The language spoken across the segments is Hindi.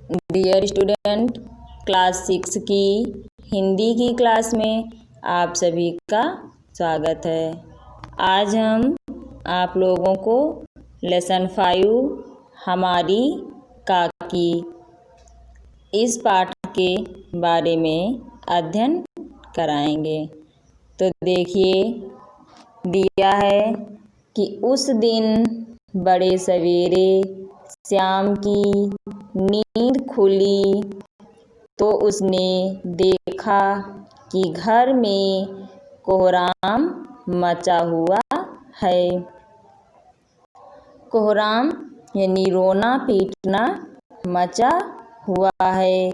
डियर स्टूडेंट, क्लास 6 की हिंदी की क्लास में आप सभी का स्वागत है। आज हम आप लोगों को लेसन 5 हमारी काकी इस पाठ के बारे में अध्ययन कराएंगे। तो देखिए, दिया है कि उस दिन बड़े सवेरे श्याम की नींद खुली तो उसने देखा कि घर में कोहराम मचा हुआ है। कोहराम यानी रोना पीटना मचा हुआ है।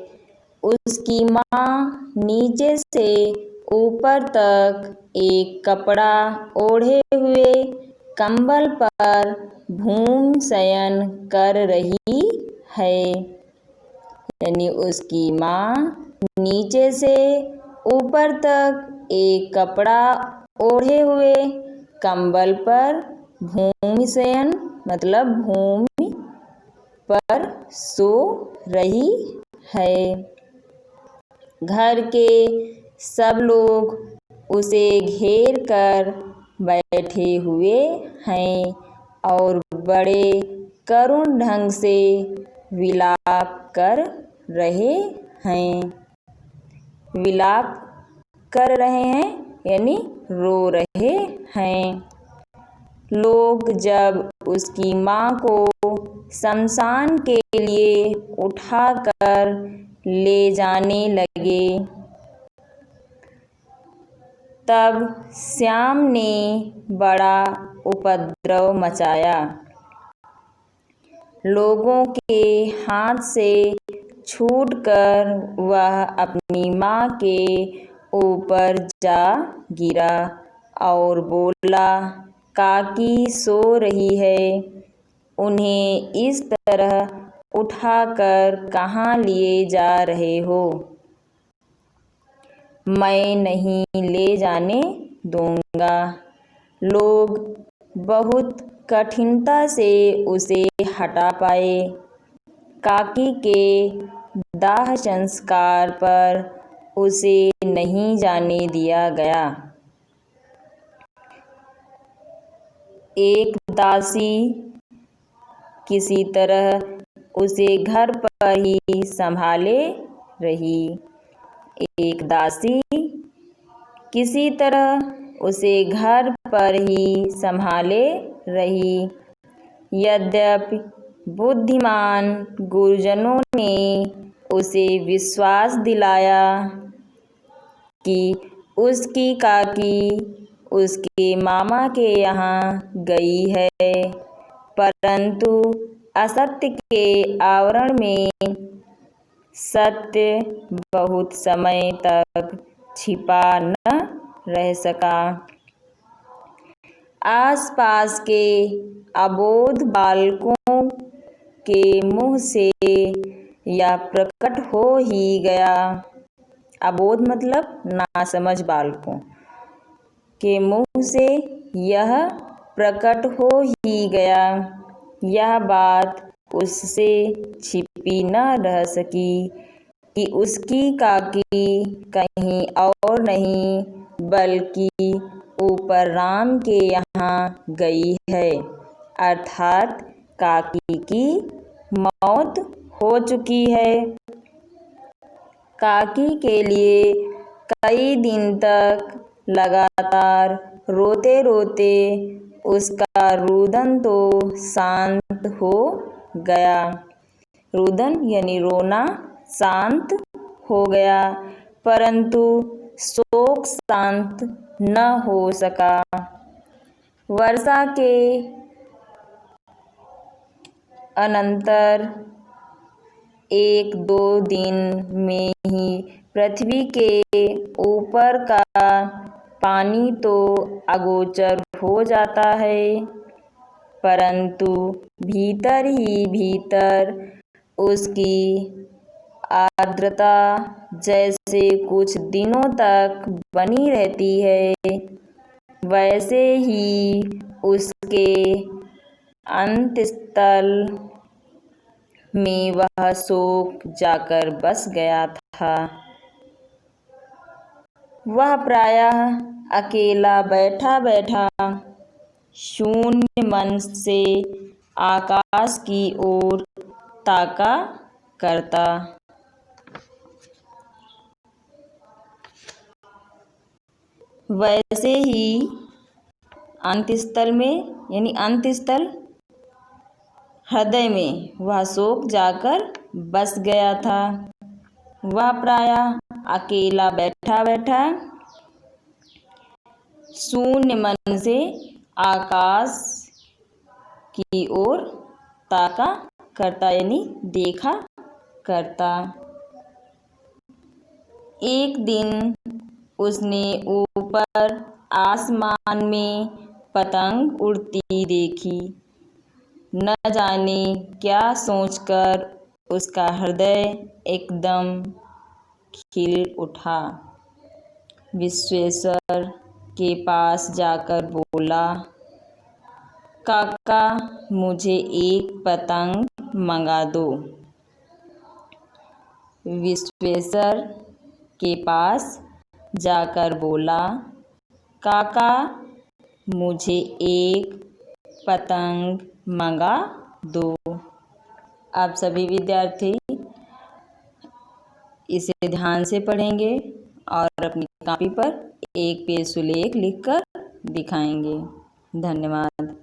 उसकी माँ नीचे से ऊपर तक एक कपड़ा ओढ़े हुए कंबल पर भूम शयन कर रही है। यानी उसकी माँ नीचे से ऊपर तक एक कपड़ा ओढ़े हुए कंबल पर भूमि शयन मतलब भूमि पर सो रही है। घर के सब लोग उसे घेर कर बैठे हुए हैं और बड़े करुण ढंग से विलाप कर रहे हैं। विलाप कर रहे हैं यानी रो रहे हैं। लोग जब उसकी माँ को शमशान के लिए उठाकर ले जाने लगे तब श्याम ने बड़ा उपद्रव मचाया। लोगों के हाथ से छूटकर वह अपनी माँ के ऊपर जा गिरा और बोला, काकी सो रही है, उन्हें इस तरह उठाकर कहाँ लिए जा रहे हो? मैं नहीं ले जाने दूंगा। लोग बहुत कठिनता से उसे हटा पाए। काकी के दाह संस्कार पर उसे नहीं जाने दिया गया। एक दासी किसी तरह उसे घर पर ही संभाले रही। एक दासी किसी तरह उसे घर पर ही संभाले रही। यद्यपि बुद्धिमान गुरुजनों ने उसे विश्वास दिलाया कि उसकी काकी उसके मामा के यहाँ गई है, परंतु असत्य के आवरण में सत्य बहुत समय तक छिपा न रह सका। आसपास के अबोध बालकों के मुँह से यह प्रकट हो ही गया। अबोध मतलब नासमझ बालकों के मुँह से यह प्रकट हो ही गया। यह बात उससे छिपी न रह सकी कि उसकी काकी कहीं और नहीं बल्कि ऊपर राम के यहाँ गई है, अर्थात काकी की मौत हो चुकी है। काकी के लिए कई दिन तक लगातार रोते रोते उसका रुदन तो शांत हो गया। रुदन यानी रोना शांत हो गया, परंतु शोक शांत न हो सका। वर्षा के अनंतर 1-2 दिन में ही पृथ्वी के ऊपर का पानी तो अगोचर हो जाता है, परंतु भीतर ही भीतर उसकी आर्द्रता जैसे कुछ दिनों तक बनी रहती है, वैसे ही उसके अंतस्थल में वह शोक जाकर बस गया था। वह प्रायः अकेला बैठा बैठा शून्य मन से आकाश की ओर ताका करता। वैसे ही अंतस्थल में यानी अंतस्थल हृदय में वह शोक जाकर बस गया था। वह प्रायः अकेला बैठा बैठा शून्य मन से आकाश की ओर ताका करता यानी देखा करता। एक दिन उसने ऊपर आसमान में पतंग उड़ती देखी। न जाने क्या सोचकर उसका हृदय एकदम खिल उठा। विश्वेश्वर के पास जाकर बोला, काका मुझे एक पतंग मंगा दो। विश्वेश्वर के पास जाकर बोला, काका मुझे एक पतंग मंगा दो। आप सभी विद्यार्थी इसे ध्यान से पढ़ेंगे और अपनी कॉपी पर एक पेज सुलेख लिखकर दिखाएंगे। धन्यवाद।